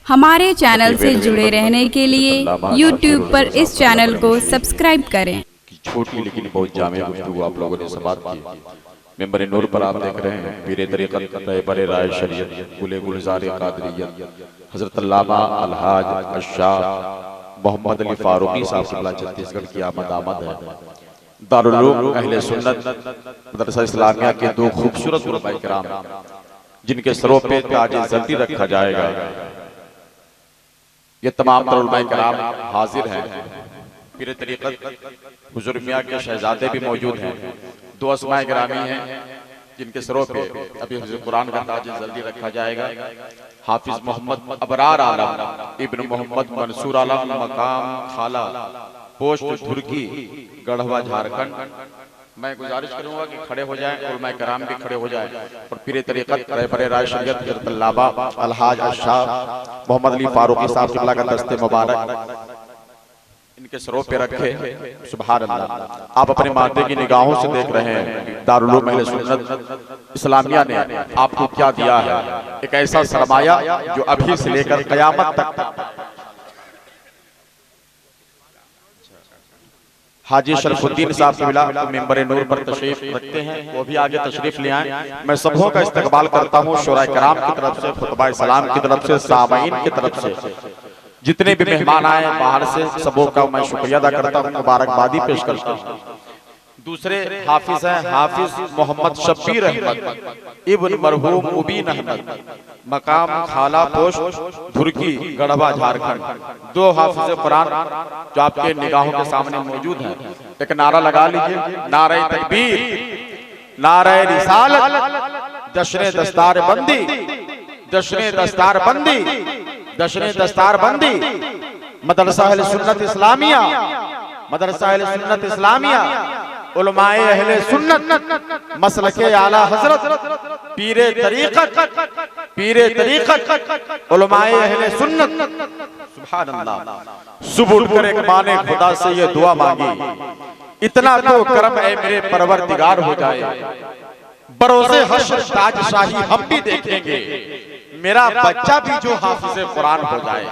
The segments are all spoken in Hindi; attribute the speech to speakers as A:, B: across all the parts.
A: हमारे चैनल से जुड़े रहने के लिए YouTube पर इस चैनल को सब्सक्राइब करें।
B: छोटी लेकिन बहुत जामे गुफ्तगू आप लोगों ने समाप्त की। मेंबर नूर पर आप देख रहे हैं पीरे तरीक़त रहबर राय शरीयत गुले गुलजार कादरियत हजरत अल्लामा अलहाज अशाह मोहम्मद अली फारूकी साहब क़िबला छत्तीसगढ़ की आमद है। दारुल उलूम अहले सुन्नत मदरसा इस्लामिया के दो खूबसूरत उलमाए किराम जिनके सरों पे ताज ज़ल्दी रखा जाएगा, ये तमाम उलमाए किराम हाजिर हैं। पीरे तरीक़त हुज़ूर मियां के शहजादे भी मौजूद हैं। दो अस्माए गिरामी हैं जिनके सरों पे अभी हुज़ूर कुरान का ताज जल्दी रखा जाएगा। हाफिज मोहम्मद अबरार आलम इब्न मोहम्मद मंसूर आलम मकाम खाला पोस्ट धुर्की गढ़वा झारखंड। मैं गुजारिश करूंगा कि खड़े हो जाएं, उलमाए किराम भी खड़े हो जाएं और पीरे तरीक़त रहबर राय शरीयत हज़रत अल्लामा अलहाज अशाह मोहम्मद अली फारूकी साहब क़िबला का दस्ते मुबारक इनके सरों पे रखे। सुभान अल्लाह। आप अपने माथे की निगाहों से देख रहे हैं दारुल उलूम अहले सुन्नत इस्लामिया ने आपको क्या दिया है, एक ऐसा सरमाया जो अभी से लेकर क़यामत तक। हाजी शरफुद्दीन साहब क़िबला मेंबर नूर पर तशरीफ रखते हैं, वो भी आगे तशरीफ ले आए। मैं सबों का इस्तकबाल करता हूँ शोराए किराम की तरफ से, खुतबा सलाम की तरफ से, सामाईन की तरफ से, जितने भी मेहमान आए बाहर से सबों का मैं शुक्रिया अदा करता हूँ, मुबारकबादी पेश करता हूँ। दूसरे हाफिज हैं हाफिज मोहम्मद शब्बीर अहमद इब्न मरहूम मुबीन अहमद मकाम खाला पोस्ट धुर्की गढ़वा झारखंड। दो हाफिज कुरान जो आपके निगाहों के सामने मौजूद हैं। एक नारा लगा लीजिए, नारे तकबीर, नारे रिसालत, जश्न दस्तार बंदी, जश्न दस्तार बंदी, जश्न दस्तार बंदी। मदरसा अहले सुन्नत इस्लामिया, मदरसा अहले सुन्नत इस्लामिया, उलमाए अहले सुन्नत मसलके आला हजरत पीरे तरीक़त उलमाए अहले सुन्नत। सुभान अल्लाह। सुबह उठकर एक माँ ने खुदा से ये दुआ मांगी, इतना तो करम है मेरे परवरदिगार हो जाए, बरोज़े हश्र ताज शाही हम भी देखेंगे, मेरा बच्चा भी जो हाफिज़े कुरान हो जाए।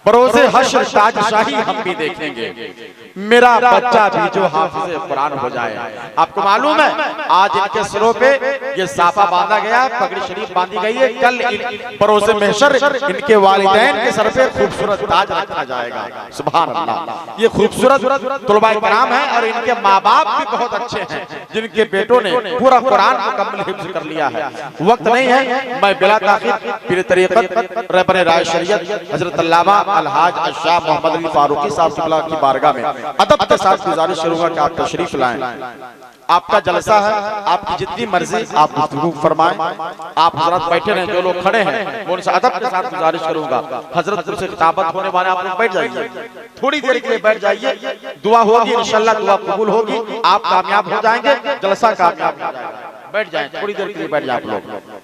B: बरोज़े हश्र ताज शाही हम भी देखेंगे, मेरा बच्चा भी जो हाफिज़े कुरान हो जाए। आपको मालूम है आज इनके सिरों पे ये साफा बांधा गया, पगड़ी शरीफ बांधी गई है। कल बरोज़े महशर इनके वालिदैन के सर पे खूबसूरत ताज रखा जाएगा। सुभान अल्लाह। ये खूबसूरत तुलबाए किराम है और इनके माँ बाप भी बहुत अच्छे हैं जिनके बेटों ने पूरा कुरान मुकम्मल हिफ्ज़ कर लिया है। वक्त नहीं है, मैं बिला ताख़ीर पीरे तरीक़त रहबर राय शरीयत हज़रत अल्लामा अलहाज अशाह मोहम्मद अली फारूकी साहब क़िबला की बारगाह में अदब के साथ गुजारिश करूंगा कि आप तशरीफ लाएं। आपका जलसा है, आपकी जितनी मर्जी आप गुफ्तगू फरमाएं। आप हजरत बैठे हैं, जो लोग खड़े हैं वो उनसे अदब के साथ गुजारिश करूंगा। हजरत से खिताबत होने वाले आप लोग बैठ जाइए, थोड़ी देर के लिए बैठ जाइए, दुआ होगी इंशाअल्लाह, दुआ कबूल होगी, आप कामयाब हो जाएंगे, जलसा कामयाब हो जाएगा। बैठ जाएं, थोड़ी देर के लिए बैठ जाए आप लोग।